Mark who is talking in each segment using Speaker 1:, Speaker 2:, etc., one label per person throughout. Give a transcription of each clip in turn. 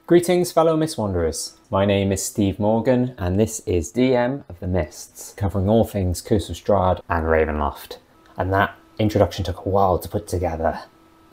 Speaker 1: Greetings fellow Mist Wanderers, my name is Steve Morgan and this is DM of the Mists, covering all things Curse of Strahd and Ravenloft. And that introduction took a while to put together,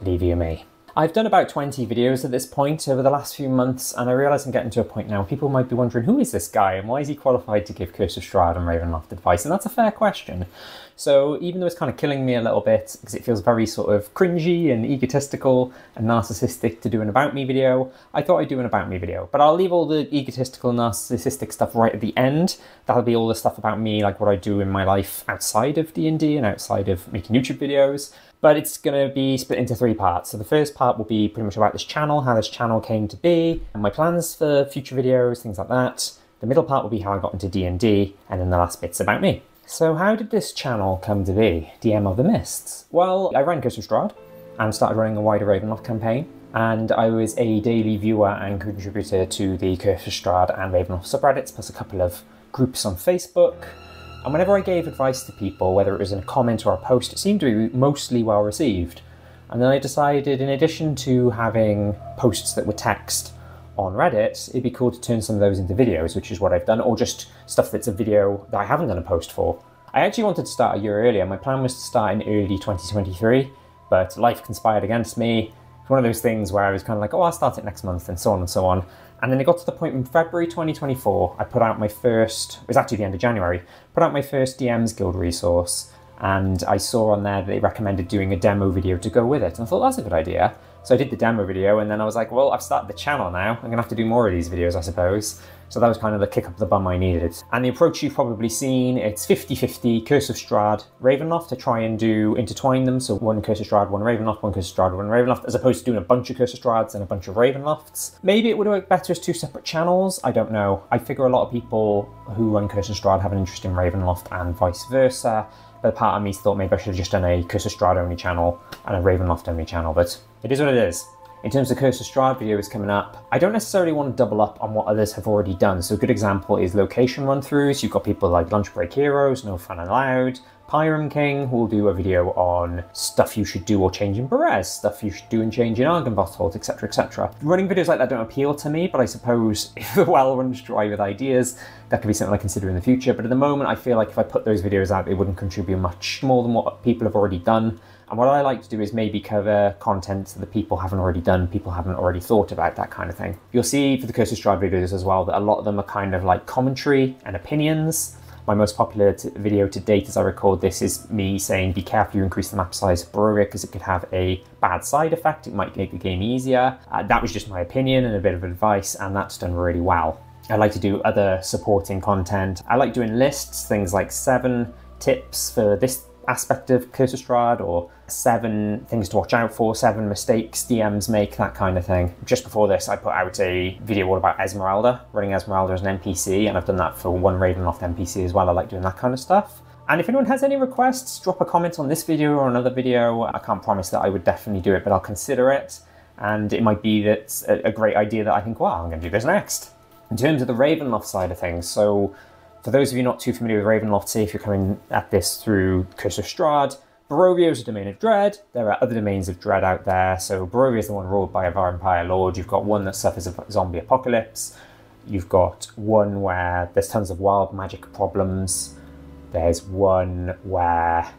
Speaker 1: believe you me. I've done about 20 videos at this point over the last few months, and I realise I'm getting to a point now people might be wondering, who is this guy and why is he qualified to give Curse of Strahd and Ravenloft advice? And that's a fair question. So even though it's kind of killing me a little bit because it feels very sort of cringy and egotistical and narcissistic to do an About Me video, I thought I'd do an About Me video. But I'll leave all the egotistical, narcissistic stuff right at the end. That'll be all the stuff about me, like what I do in my life outside of D&D and outside of making YouTube videos. But it's going to be split into 3 parts. So the first part will be pretty much about this channel, how this channel came to be, and my plans for future videos, things like that. The middle part will be how I got into D&D, and then the last bit's about me. So how did this channel come to be, DM of the Mists? Well, I ran Curse of Strahd and started running a wider Ravenloft campaign, and I was a daily viewer and contributor to the Curse of Strahd and Ravenloft subreddits, plus a couple of groups on Facebook. And whenever I gave advice to people, whether it was in a comment or a post, it seemed to be mostly well received. And then I decided, in addition to having posts that were text on Reddit, it'd be cool to turn some of those into videos, which is what I've done, or just stuff that's a video that I haven't done a post for. I actually wanted to start a year earlier. My plan was to start in early 2023, but life conspired against me. It's one of those things where I was kind of like, oh, I'll start it next month, and so on and so on. And then it got to the point in February 2024, I put out my first, it was actually the end of January, put out my first DMsGuild resource, and I saw on there that they recommended doing a demo video to go with it. And I thought, that's a good idea. So I did the demo video, and then I was like, well, I've started the channel now. I'm gonna have to do more of these videos, I suppose. So that was kind of the kick up the bum I needed. And the approach you've probably seen, it's 50-50 Curse of Strahd, Ravenloft, to try and intertwine them. So one Curse of Strahd, one Ravenloft, one Curse of Strahd, one Ravenloft, as opposed to doing a bunch of Curse of Strahds and a bunch of Ravenlofts. Maybe it would work better as 2 separate channels, I don't know. I figure a lot of people who run Curse of Strahd have an interest in Ravenloft and vice versa. But part of me thought maybe I should have just done a Curse of Strahd only channel and a Ravenloft only channel, but it is what it is. In terms of Curse of Strahd videos coming up, I don't necessarily want to double up on what others have already done. So a good example is location run-throughs. You've got people like Lunch Break Heroes, No Fun Allowed, Pyram King, who will do a video on stuff you should do or change in Berez, stuff you should do and change in Argynvost, etc, etc. Running videos like that don't appeal to me, but I suppose if the well runs dry with ideas, that could be something I consider in the future. But at the moment, I feel like if I put those videos out, they wouldn't contribute much more than what people have already done. And what I like to do is maybe cover content that people haven't already done, people haven't already thought about, that kind of thing. You'll see for the Curse of Strahd videos as well that a lot of them are kind of like commentary and opinions. My most popular video to date as I record this is me saying, be careful you increase the map size of Barovia because it could have a bad side effect. It might make the game easier. That was just my opinion and a bit of advice, and that's done really well. I like to do other supporting content. I like doing lists, things like 7 tips for this aspect of Curse of Strahd, or 7 things to watch out for, 7 mistakes DMs make, that kind of thing. Just before this, I put out a video all about Esmeralda, running Esmeralda as an NPC, and I've done that for one Ravenloft NPC as well. I like doing that kind of stuff. And if anyone has any requests, drop a comment on this video or another video. I can't promise that I would definitely do it, but I'll consider it. And it might be that's a great idea that I think, wow, I'm going to do this next. In terms of the Ravenloft side of things, so for those of you not too familiar with Ravenloft, say if you're coming at this through Curse of Strahd, Barovia is a domain of dread. There are other domains of dread out there. So Barovia is the one ruled by a vampire lord. You've got one that suffers a zombie apocalypse. You've got one where there's tons of wild magic problems. There's one where,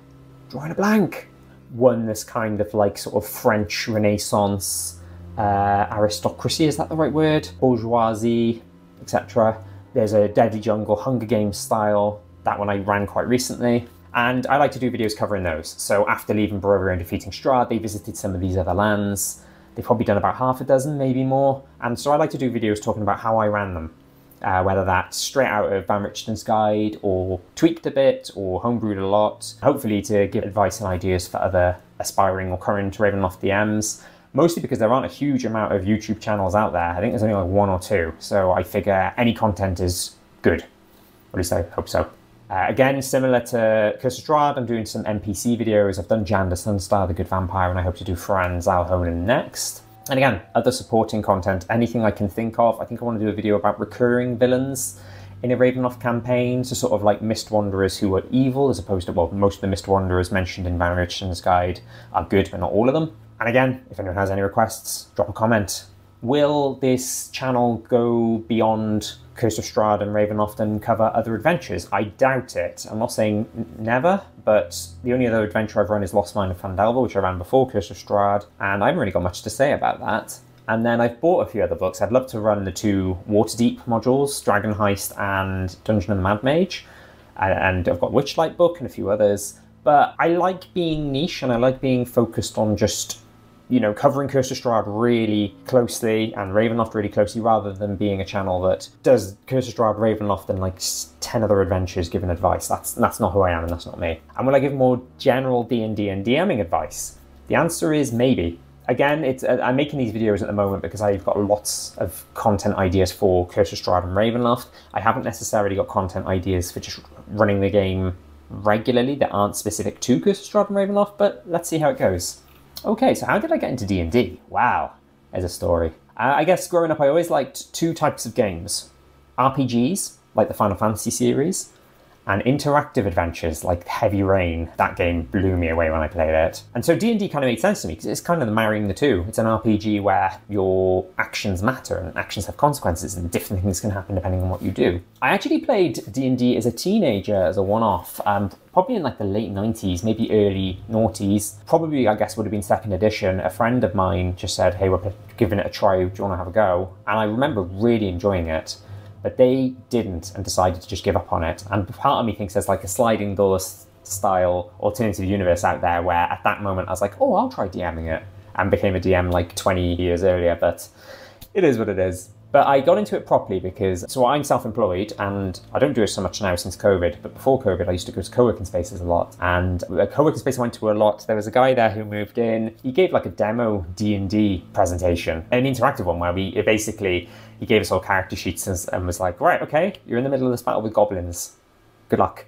Speaker 1: drawing a blank, one that's kind of like sort of French Renaissance aristocracy, is that the right word? Bourgeoisie, etc. There's a Deadly Jungle Hunger Games style. That one I ran quite recently. And I like to do videos covering those. So after leaving Barovia and defeating Strahd, they visited some of these other lands. They've probably done about half a dozen, maybe more. And so I like to do videos talking about how I ran them. Whether that's straight out of Van Richten's guide, or tweaked a bit, or homebrewed a lot. Hopefully to give advice and ideas for other aspiring or current Ravenloft DMs. Mostly because there aren't a huge amount of YouTube channels out there. I think there's only like 1 or 2. So I figure any content is good. At least I hope so. Again, similar to Curse of Strahd, I'm doing some NPC videos. I've done Jan the Sunstar, the Good Vampire, and I hope to do Fran Zalhonen next. And again, other supporting content, anything I can think of. I think I want to do a video about recurring villains in a Ravenloft campaign, so sort of like Mist Wanderers who are evil, as opposed to, well, most of the Mist Wanderers mentioned in Van Richten's guide are good, but not all of them. And again, if anyone has any requests, drop a comment. Will this channel go beyond Curse of Strahd and Ravenloft and cover other adventures? I doubt it. I'm not saying never, but the only other adventure I've run is Lost Mine of Phandelver, which I ran before Curse of Strahd, and I haven't really got much to say about that. And then I've bought a few other books. I'd love to run the 2 Waterdeep modules, Dragon Heist and Dungeon of the Mad Mage, and I've got Witchlight book and a few others. But I like being niche and I like being focused on just, you know, covering Curse of Strahd really closely and Ravenloft really closely, rather than being a channel that does Curse of Strahd, Ravenloft and like 10 other adventures giving advice. That's not who I am and that's not me. And will I give more general D&D and DMing advice? The answer is maybe. Again, I'm making these videos at the moment because I've got lots of content ideas for Curse of Strahd and Ravenloft. I haven't necessarily got content ideas for just running the game regularly that aren't specific to Curse of Strahd and Ravenloft, but let's see how it goes. Okay, so how did I get into D&D? Wow, there's a story. I guess growing up I always liked 2 types of games. RPGs, like the Final Fantasy series, and interactive adventures like Heavy Rain. That game blew me away when I played it. And so D&D kind of made sense to me because it's kind of marrying the 2. It's an RPG where your actions matter and actions have consequences and different things can happen depending on what you do. I actually played D&D as a teenager as a one-off, probably in like the late 90s, maybe early noughties. Probably, I guess, would have been 2nd edition. A friend of mine just said, hey, we're giving it a try, do you want to have a go? And I remember really enjoying it. But they didn't and decided to just give up on it. And part of me thinks there's like a sliding door style alternative universe out there where at that moment I was like, oh, I'll try DMing it, and became a DM like 20 years earlier, but it is what it is. But I got into it properly because, so I'm self-employed and I don't do it so much now since COVID, but before COVID I used to go to co-working spaces a lot. And a co-working space I went to a lot, there was a guy there who moved in, he gave like a demo D&D presentation, an interactive one where he gave us all character sheets and was like, right, okay, you're in the middle of this battle with goblins. Good luck.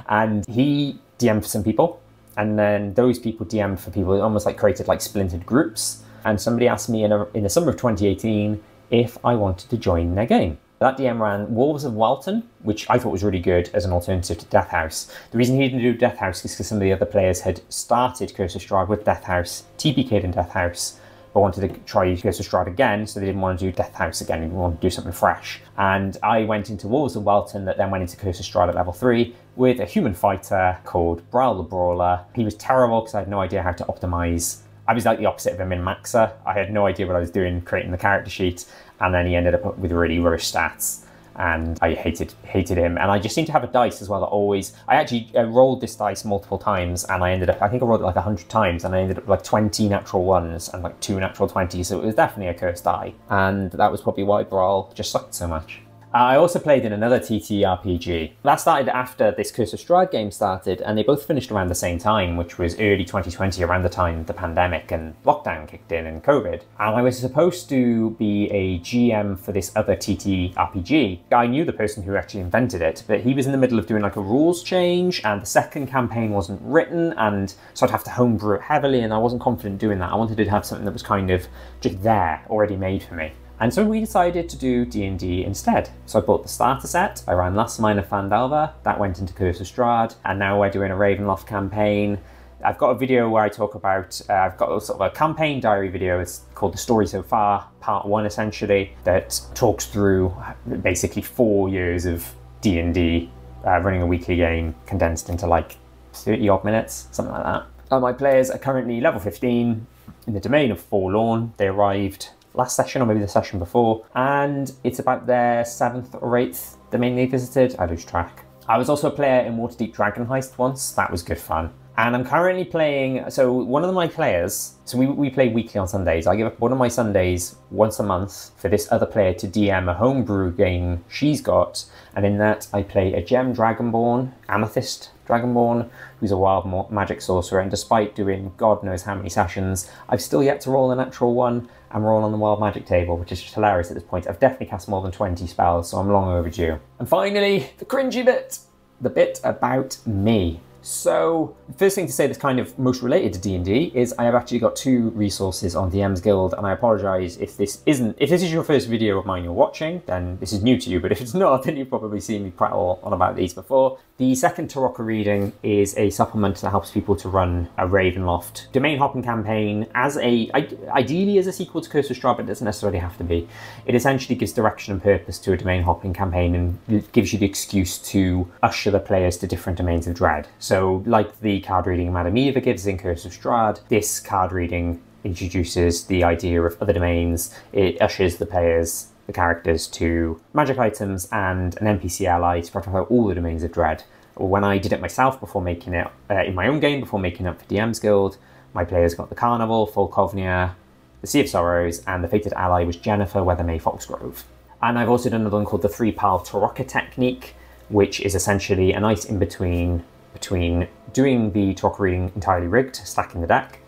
Speaker 1: And he DM'd for some people, and then those people DM'd for people, almost like created like splintered groups. And somebody asked me in the summer of 2018 if I wanted to join their game. That DM ran Wolves of Welton, which I thought was really good as an alternative to Death House. The reason he didn't do Death House is because some of the other players had started Curse of Strahd with Death House, TPK'd in Death House, but wanted to try Curse of Strahd again, so they didn't want to do Death House again, they wanted to do something fresh. And I went into Wolves of Welton that then went into Curse of Strahd at level 3 with a human fighter called Brawl the Brawler. He was terrible because I had no idea how to optimize. I was like the opposite of a min-maxer. I had no idea what I was doing creating the character sheet, and then he ended up with really rubbish stats. And I hated him. And I just seem to have a dice as well that always, I actually rolled this dice multiple times and I ended up, I think I rolled it like 100 times and I ended up with like 20 natural 1s and like 2 natural 20s, so it was definitely a cursed die. And that was probably why Brawl just sucked so much. I also played in another TTRPG. That started after this Curse of Strahd game started, and they both finished around the same time, which was early 2020, around the time the pandemic and lockdown kicked in and COVID. And I was supposed to be a GM for this other TTRPG. I knew the person who actually invented it, but he was in the middle of doing like a rules change, and the second campaign wasn't written, and so I'd have to homebrew it heavily, and I wasn't confident doing that. I wanted to have something that was kind of just there, already made for me. And so we decided to do D&D instead. So I bought the starter set, I ran Lost Mine of Phandelver, that went into Curse of Strahd, and now we're doing a Ravenloft campaign. I've got a video where I talk about, I've got a sort of a campaign diary video, it's called The Story So Far, part 1 essentially, that talks through basically 4 years of D&D, running a weekly game condensed into like 30 odd minutes, something like that. My players are currently level 15 in the domain of Forlorn. They arrived last session or maybe the session before, and it's about their 7th or 8th domain they visited. I lose track. I was also a player in Waterdeep Dragon Heist once. That was good fun. And I'm currently playing, so one of my players, so we play weekly on Sundays. I give up one of my Sundays once a month for this other player to DM a homebrew game she's got, and in that I play a gem dragonborn, amethyst dragonborn, who's a wild magic sorcerer, and despite doing God knows how many sessions, I've still yet to roll a natural 1 and roll on the wild magic table, which is just hilarious at this point. I've definitely cast more than 20 spells, so I'm long overdue. And finally, the cringy bit, the bit about me. So, the first thing to say that's kind of most related to D&D is I have actually got 2 resources on DMsGuild, and I apologise if this is your first video of mine you're watching, then this is new to you, but if it's not, then you've probably seen me prattle on about these before. The second Tarokka reading is a supplement that helps people to run a Ravenloft domain hopping campaign ideally as a sequel to Curse of Strahd, but it doesn't necessarily have to be. It essentially gives direction and purpose to a domain hopping campaign, and it gives you the excuse to usher the players to different domains of dread. So, like the card reading Madame Eva gives in Curse of Strahd, this card reading introduces the idea of other domains. It ushers the players, the characters, to magic items and an NPC ally to protect all the domains of dread. When I did it myself before making it in my own game, before making it for DMsGuild, my players got the Carnival, Folkovnia, the Sea of Sorrows, and the fated ally was Jennifer Weathermay Foxgrove. And I've also done another one called the 3-Pile Tarokka technique, which is essentially a nice in-between between doing the Tarokka reading entirely rigged, stacking the deck,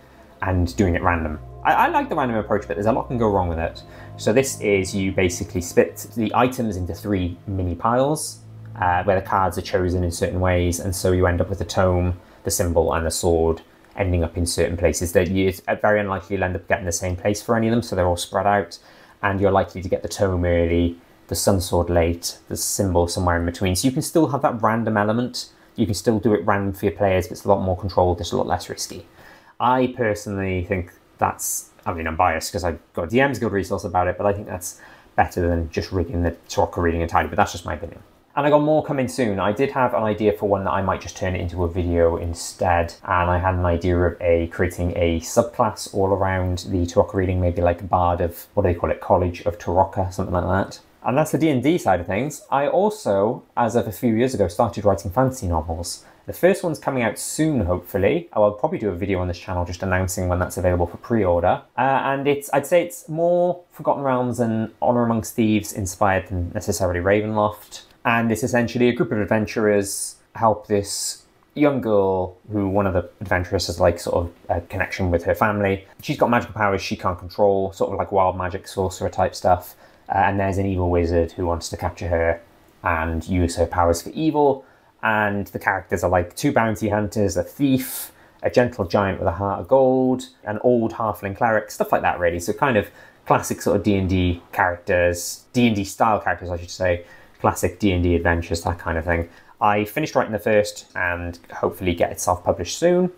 Speaker 1: and doing it random. I like the random approach, but there's a lot can go wrong with it. So this is, you basically split the items into 3 mini piles, where the cards are chosen in certain ways, and so you end up with the tome, the symbol, and the sword ending up in certain places that it's very unlikely you'll end up getting the same place for any of them, so they're all spread out, and you're likely to get the tome early, the sun sword late, the symbol somewhere in between. So you can still have that random element. You can still do it random for your players, but it's a lot more controlled, it's a lot less risky. I personally think that's, I mean, I'm biased because I've got a DMsGuild resource about it, but I think that's better than just rigging the Tarokka reading entirely, but that's just my opinion. And I got more coming soon. I did have an idea for one that I might just turn it into a video instead, and I had an idea of creating a subclass all around the Tarokka reading, maybe like a Bard of, what do they call it, College of Tarokka, something like that. And that's the D&D side of things. I also, as of a few years ago, started writing fantasy novels. The first one's coming out soon, hopefully. I'll probably do a video on this channel just announcing when that's available for pre-order. And I'd say it's more Forgotten Realms and Honor Amongst Thieves inspired than necessarily Ravenloft. And it's essentially a group of adventurers help this young girl who one of the adventurers has like sort of a connection with her family. She's got magical powers she can't control, sort of like wild magic sorcerer type stuff. And there's an evil wizard who wants to capture her and use her powers for evil. And the characters are like 2 bounty hunters, a thief, a gentle giant with a heart of gold, an old halfling cleric, stuff like that really. So kind of classic sort of D&D characters, D&D style characters I should say, classic D&D adventures, that kind of thing. I finished writing the first and hopefully get it self-published soon.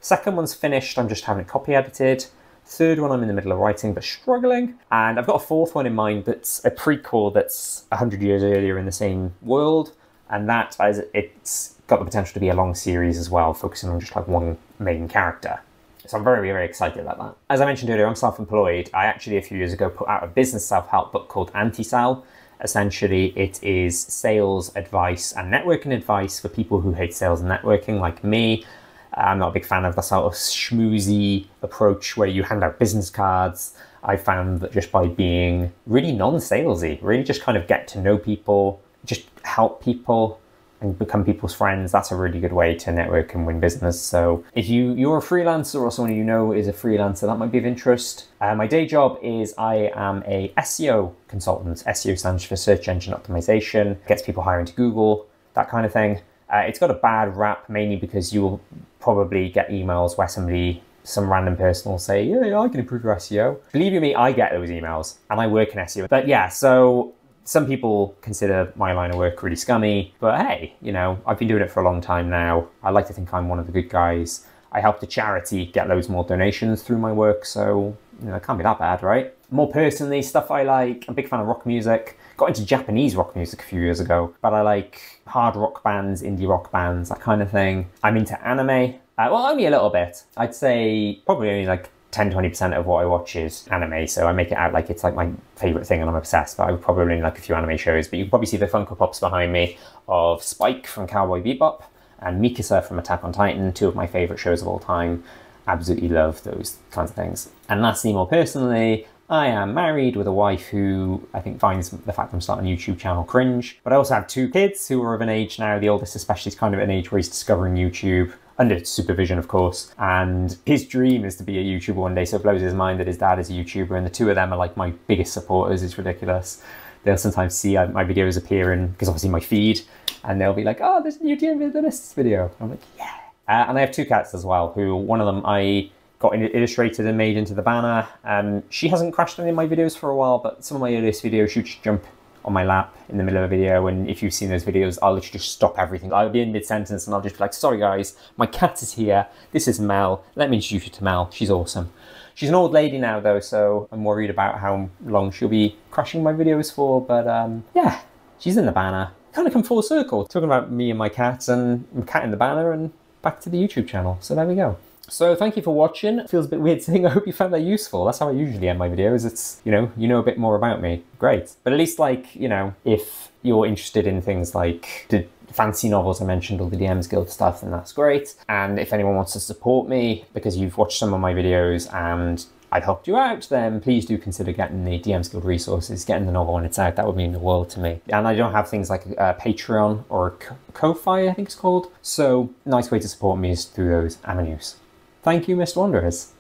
Speaker 1: Second one's finished, I'm just having it copy edited. Third one I'm in the middle of writing but struggling. And I've got a 4th one in mind that's a prequel that's 100 years earlier in the same world. And that, it's got the potential to be a long series as well, focusing on just like one main character. So I'm very, very excited about that. As I mentioned earlier, I'm self-employed. I actually a few years ago put out a business self-help book called Anti-Sell. Essentially, it is sales advice and networking advice for people who hate sales and networking like me. I'm not a big fan of the sort of schmoozy approach where you hand out business cards. I found that just by being really non-salesy, really just kind of get to know people, just help people and become people's friends, that's a really good way to network and win business. So if you're a freelancer or someone you know is a freelancer, that might be of interest. My day job is I am a SEO consultant. SEO stands for search engine optimization, gets people higher into Google, that kind of thing. It's got a bad rap mainly because you will probably get emails where some random person will say, yeah, I can improve your SEO. Believe you me, I get those emails and I work in SEO. But yeah, so some people consider my line of work really scummy, but hey, you know, I've been doing it for a long time now. I like to think I'm one of the good guys. I helped a charity get loads more donations through my work, so you know, it can't be that bad, right? More personally, stuff I like, I'm a big fan of rock music. Got into Japanese rock music a few years ago, but I like hard rock bands, indie rock bands, that kind of thing. I'm into anime. Well, only a little bit. I'd say probably only like 10-20% of what I watch is anime, so I make it out like it's like my favourite thing and I'm obsessed, but I would probably only like a few anime shows. But you can probably see the Funko Pops behind me of Spike from Cowboy Bebop and Mikasa from Attack on Titan, 2 of my favourite shows of all time. Absolutely love those kinds of things. And lastly, more personally, I am married with a wife who I think finds the fact I'm starting a YouTube channel cringe. But I also have 2 kids who are of an age now. The oldest especially is kind of at an age where he's discovering YouTube, under supervision of course, and his dream is to be a YouTuber one day, so it blows his mind that his dad is a YouTuber, and the 2 of them are like my biggest supporters. It's ridiculous. They'll sometimes see my videos appear in, because obviously my feed, and they'll be like, oh, there's a new D&D-related video. I'm like, yeah. And I have two cats as well, who one of them I got illustrated and made into the banner. She hasn't crashed any of my videos for a while, but some of my earliest videos, she'd just jump on my lap in the middle of a video, and if you've seen those videos, I'll literally just stop everything. I'll be in mid-sentence and I'll just be like, sorry guys, my cat is here, this is Mel, let me introduce you to Mel, she's awesome. She's an old lady now though, so I'm worried about how long she'll be crashing my videos for, but yeah, she's in the banner. Kind of come full circle, talking about me and my cat and my cat in the banner and back to the YouTube channel, so there we go. So thank you for watching. It feels a bit weird saying I hope you found that useful. That's how I usually end my videos. It's, you know a bit more about me. Great. But at least, like, you know, if you're interested in things like the fancy novels I mentioned or the DMsGuild stuff, then that's great. And if anyone wants to support me because you've watched some of my videos and I've helped you out, then please do consider getting the DMsGuild resources, getting the novel when it's out. That would mean the world to me. And I don't have things like Patreon or Ko-Fi, I think it's called. So nice way to support me is through those avenues. Thank you, Mr. Wanderers.